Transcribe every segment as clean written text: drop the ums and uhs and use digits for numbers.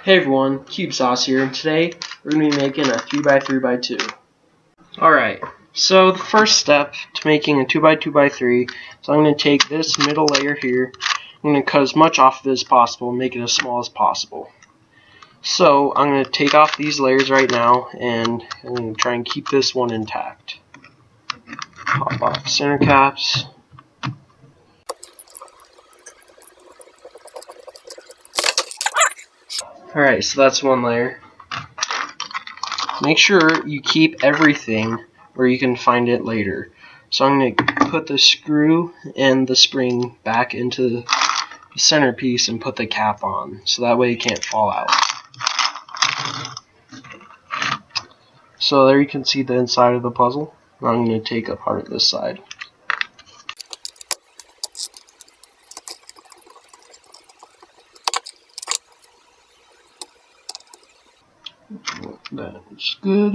Hey everyone, CubeSauce here, and today we're going to be making a 3x3x2. Alright, so the first step to making a 2x2x3 is I'm going to take this middle layer here, I'm going to cut as much off of it as possible and make it as small as possible. So I'm going to take off these layers right now, and I'm going to try and keep this one intact. Pop off center caps. Alright, so that's one layer. Make sure you keep everything where you can find it later. So I'm going to put the screw and the spring back into the centerpiece and put the cap on, so that way it can't fall out. So there you can see the inside of the puzzle. Now I'm going to take apart this side. That's good.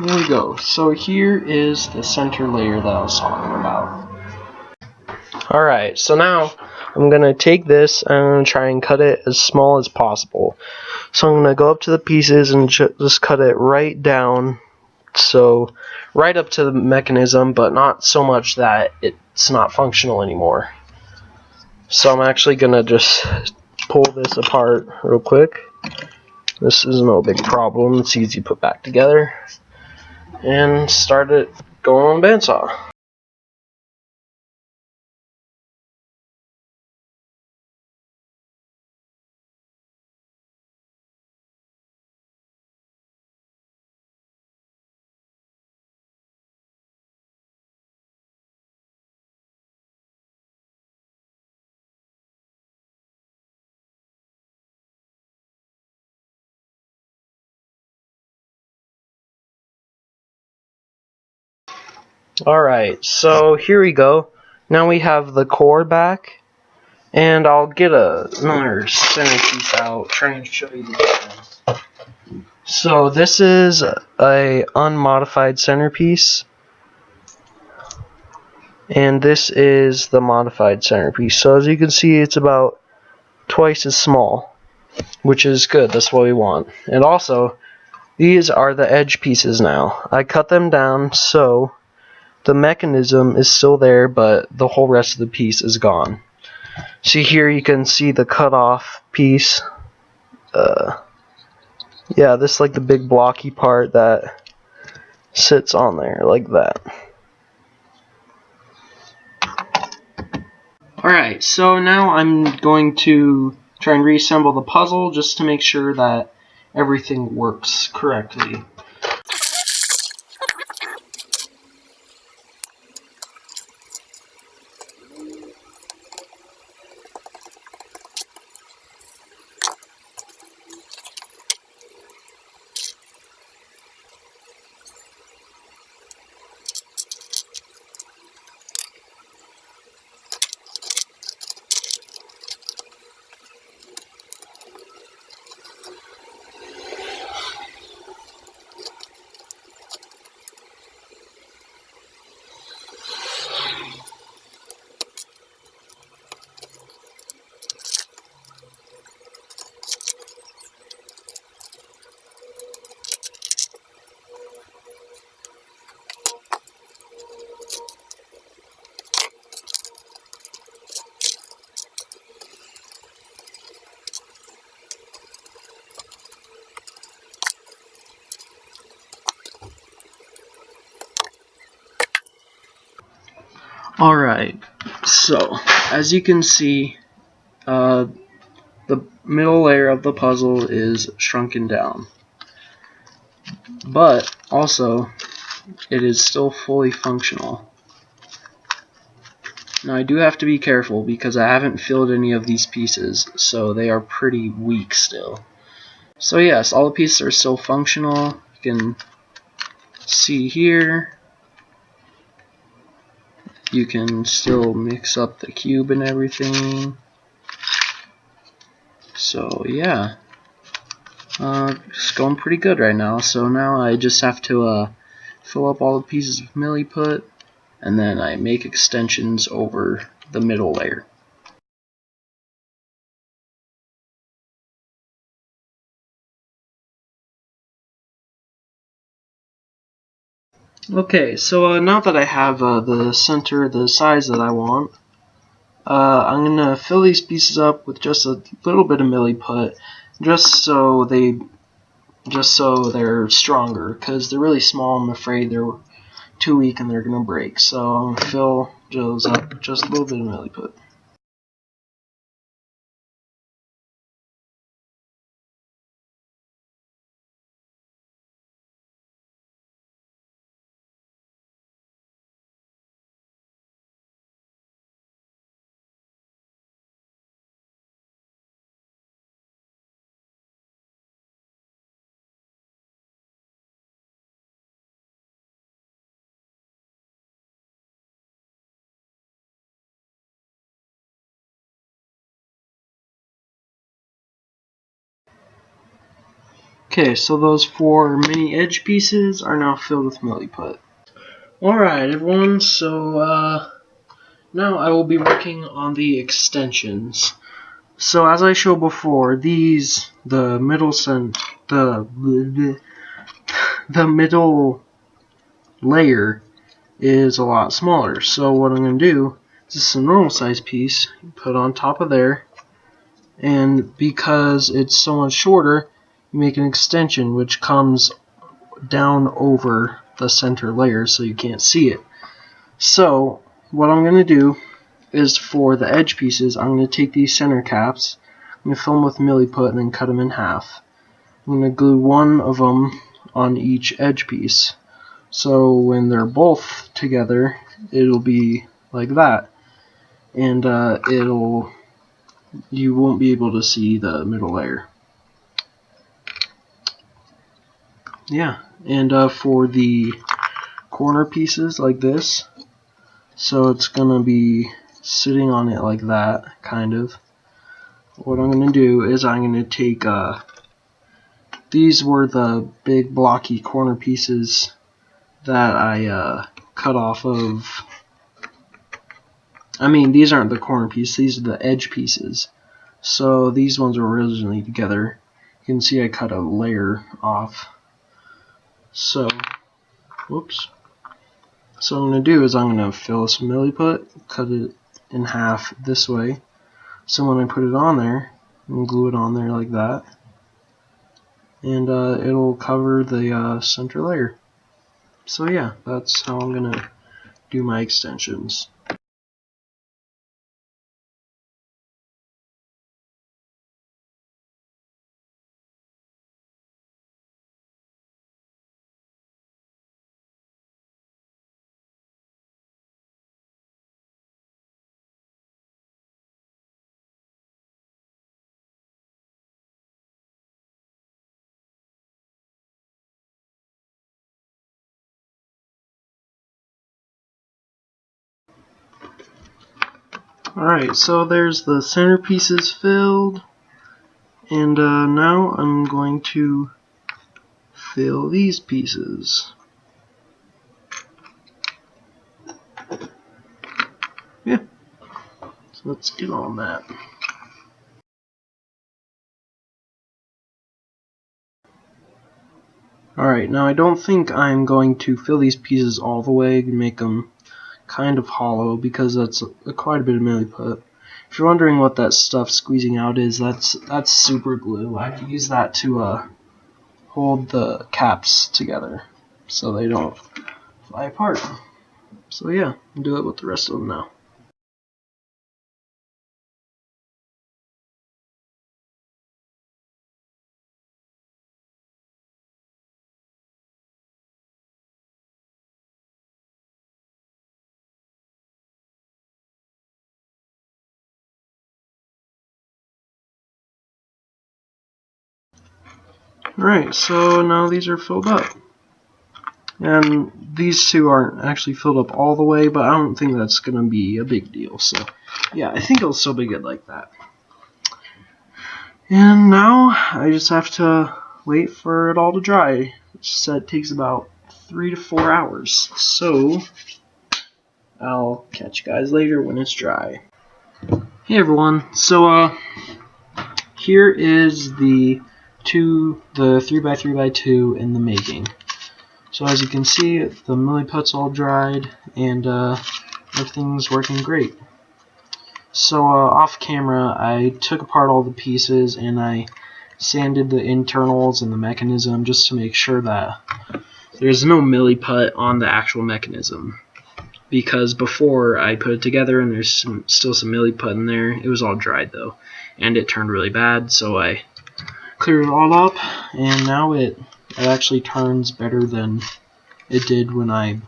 There we go. So here is the center layer that I was talking about. Alright, so now I'm going to take this and I'm going to try and cut it as small as possible. So I'm going to go up to the pieces and just cut it right down, so right up to the mechanism, but not so much that it's not functional anymore. So I'm actually going to just pull this apart real quick. This is no big problem, it's easy to put back together. And start it going on the bandsaw. Alright, so here we go. Now we have the core back, and I'll get another centerpiece out, try and show you the difference. So this is a unmodified centerpiece, and this is the modified centerpiece. So as you can see, it's about twice as small, which is good, that's what we want. And also, these are the edge pieces now. I cut them down so the mechanism is still there, but the whole rest of the piece is gone. See here, you can see the cut off piece. Yeah, this is like the big blocky part that sits on there like that. Alright, so now I'm going to try and reassemble the puzzle just to make sure that everything works correctly. Alright, so as you can see, the middle layer of the puzzle is shrunken down, but also it is still fully functional. Now I do have to be careful because I haven't filled any of these pieces, so they are pretty weak still. So yes, all the pieces are still functional. You can see here, you can still mix up the cube and everything. So yeah. It's going pretty good right now. So now I just have to fill up all the pieces with milliput, and then I make extensions over the middle layer. Okay, so now that I have the center the size that I want, I'm gonna fill these pieces up with just a little bit of milliput, just so they're stronger. Because they're really small, I'm afraid they're too weak and they're gonna break. So I'm gonna fill those up with just a little bit of milliput. Okay, so those 4 mini edge pieces are now filled with milliput. Alright everyone, so now I will be working on the extensions. So as I showed before, the middle layer is a lot smaller. So what I'm going to do is just a normal size piece, put on top of there, and because it's so much shorter, you make an extension which comes down over the center layer so you can't see it. So what I'm going to do is for the edge pieces, I'm going to take these center caps, I'm going to fill them with milliput and then cut them in half. I'm going to glue one of them on each edge piece. So when they're both together, it'll be like that, and you won't be able to see the middle layer. Yeah, and for the corner pieces like this, so it's gonna be sitting on it like that, kind of. What I'm gonna do is I'm gonna take these were the big blocky corner pieces that I cut off of. I mean, these aren't the corner pieces, these are the edge pieces. So these ones were originally together. You can see I cut a layer off. So, whoops. So what I'm going to do is I'm going to fill this with milliput, cut it in half this way. So when I put it on there, I'm going to glue it on there like that. And it'll cover the center layer. So yeah, that's how I'm going to do my extensions. Alright, so there's the center pieces filled. And now I'm going to fill these pieces. Yeah, so let's get on that. Alright, now I don't think I'm going to fill these pieces all the way and make them kind of hollow because that's quite a bit of milliput. If you're wondering what that stuff squeezing out is, that's super glue. I use that to hold the caps together so they don't fly apart. So yeah, I'll do it with the rest of them now. Alright, so now these are filled up. And these two aren't actually filled up all the way, but I don't think that's going to be a big deal. So yeah, I think it'll still be good like that. And now I just have to wait for it all to dry. It takes about 3 to 4 hours. So I'll catch you guys later when it's dry. Hey everyone, so here is the 3x3x2 in the making. So as you can see, the milliput's all dried and everything's working great. So off camera, I took apart all the pieces and I sanded the internals and the mechanism just to make sure that there's no milliput on the actual mechanism. Because before I put it together and there's still some milliput in there, it was all dried though, and it turned really bad, so I cleared it all up, and now it actually turns better than it did when I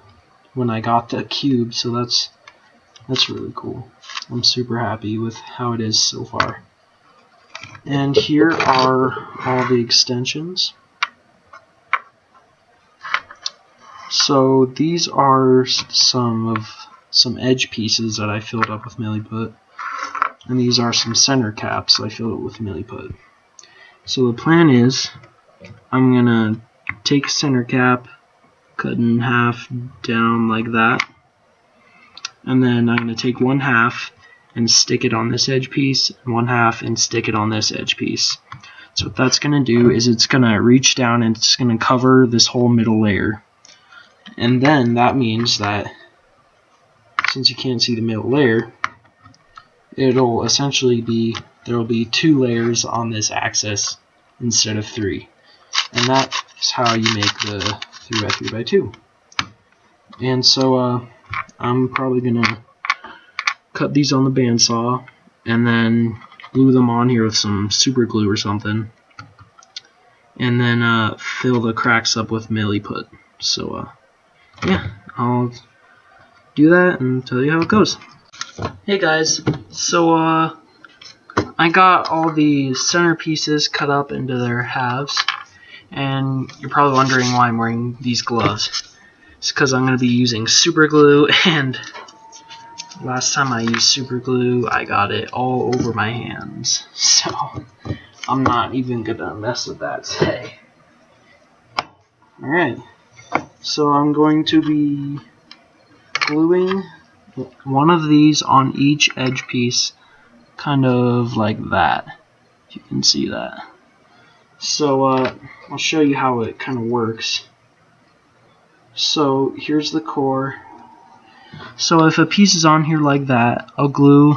got the cube, so that's really cool. I'm super happy with how it is so far. And here are all the extensions. So these are some edge pieces that I filled up with milliput, and these are some center caps I filled with milliput. So the plan is, I'm gonna take a center cap, cut in half down like that, and then I'm gonna take one half and stick it on this edge piece, and one half and stick it on this edge piece. So what that's gonna do is it's gonna reach down and it's gonna cover this whole middle layer. And then that means that since you can't see the middle layer, it'll essentially be, there will be 2 layers on this axis instead of 3. And that's how you make the 3x3x2. And so I'm probably gonna cut these on the bandsaw and then glue them on here with some super glue or something, and then fill the cracks up with milliput. So yeah, I'll do that and tell you how it goes. Hey guys, so I got all the center pieces cut up into their halves, and you're probably wondering why I'm wearing these gloves. It's because I'm going to be using super glue, and last time I used super glue I got it all over my hands, so I'm not even going to mess with that today. Alright, so I'm going to be gluing one of these on each edge piece, kind of like that, if you can see that. So I'll show you how it kind of works. So here's the core. So if a piece is on here like that, I'll glue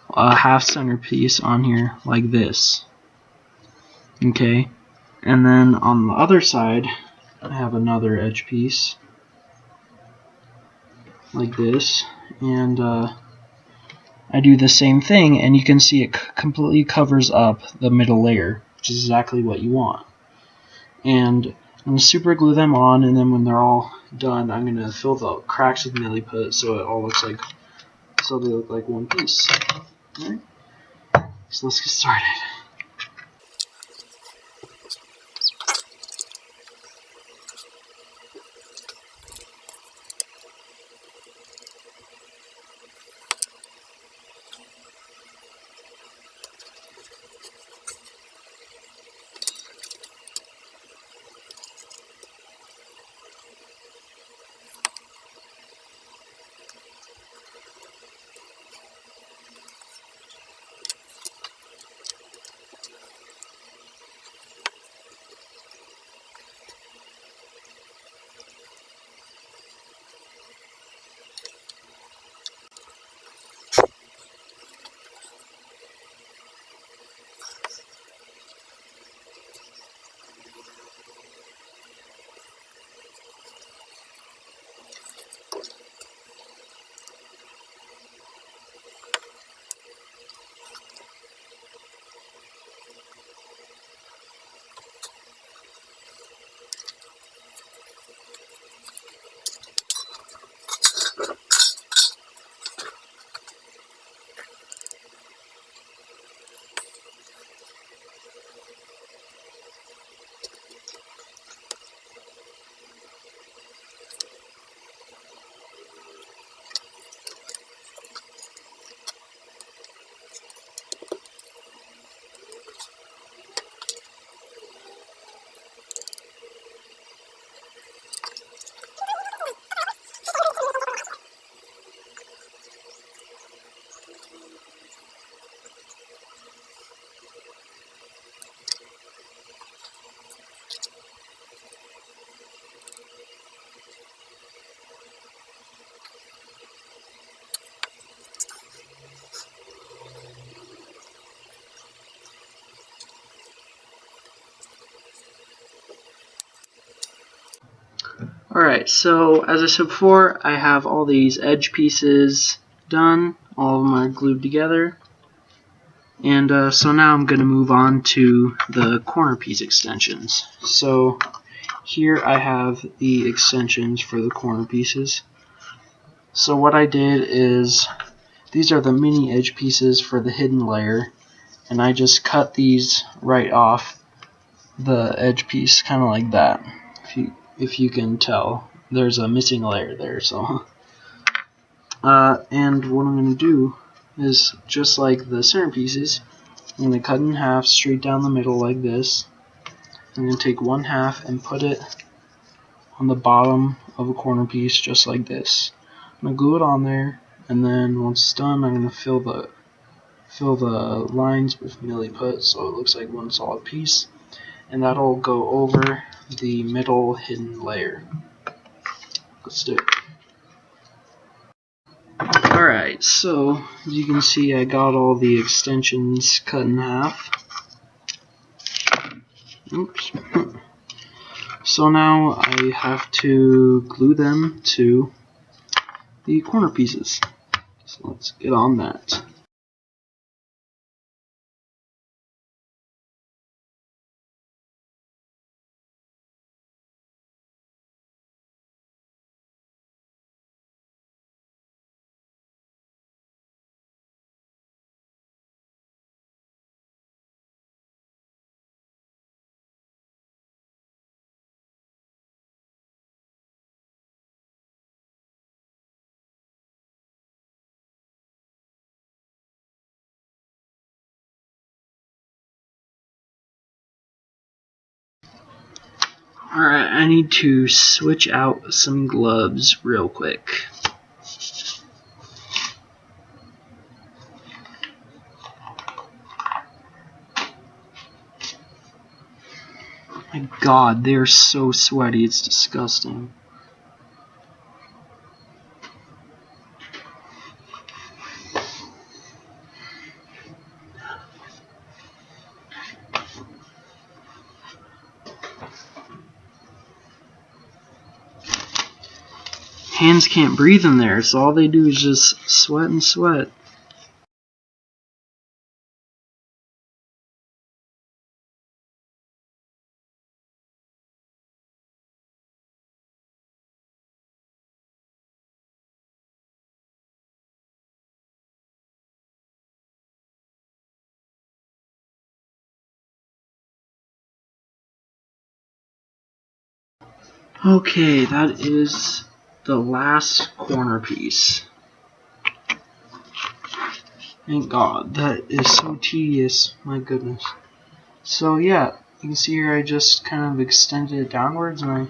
a half center piece on here like this. Okay, and then on the other side I have another edge piece like this, and I do the same thing, and you can see it completely covers up the middle layer, which is exactly what you want. And I'm going to super glue them on, and then when they're all done, I'm going to fill the cracks with milliput so it all looks like, so they look like one piece. Alright, so let's get started. Alright, so as I said before, I have all these edge pieces done. All of them are glued together. And so now I'm going to move on to the corner piece extensions. So here I have the extensions for the corner pieces. So what I did is, these are the mini edge pieces for the hidden layer, and I just cut these right off the edge piece, kind of like that. If you can tell, there's a missing layer there. So, and what I'm going to do is, just like the center pieces, I'm going to cut in half straight down the middle like this. I'm going to take one half and put it on the bottom of a corner piece just like this. I'm going to glue it on there, and then once it's done, I'm going to fill the lines with milliput so it looks like one solid piece, and that'll go over the middle hidden layer. Let's do it. Alright, so as you can see, I got all the extensions cut in half. Oops. So now I have to glue them to the corner pieces. So let's get on that. Alright, I need to switch out some gloves real quick. My god, they're so sweaty, it's disgusting. Hands can't breathe in there, so all they do is just sweat and sweat. Okay, that is the last corner piece. Thank God, that is so tedious, my goodness. So yeah, you can see here I just kind of extended it downwards, and I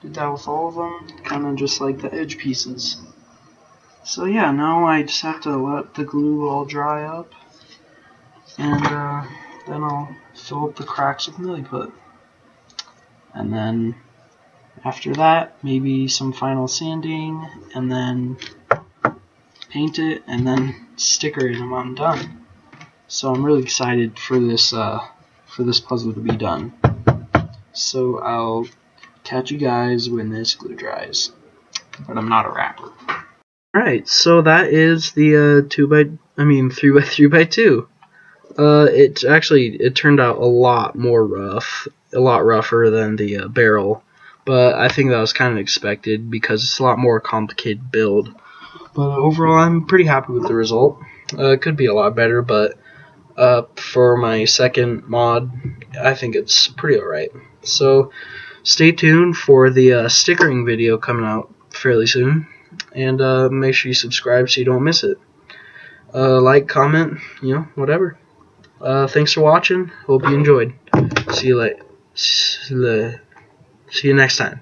did that with all of them, kind of just like the edge pieces. So yeah, now I just have to let the glue all dry up, and then I'll fill up the cracks with milliput. And then after that, maybe some final sanding, and then paint it, and then sticker it, and I'm done. So I'm really excited for this puzzle to be done. So I'll catch you guys when this glue dries. But I'm not a rapper. Alright, so that is the 3x3x2. It turned out a lot rougher than the barrel, but I think that was kind of expected because it's a lot more complicated build. But overall, I'm pretty happy with the result. It could be a lot better, but for my second mod, I think it's pretty alright. So stay tuned for the stickering video coming out fairly soon, and make sure you subscribe so you don't miss it. Like, comment, whatever. Thanks for watching. Hope you enjoyed. See you later. See you next time.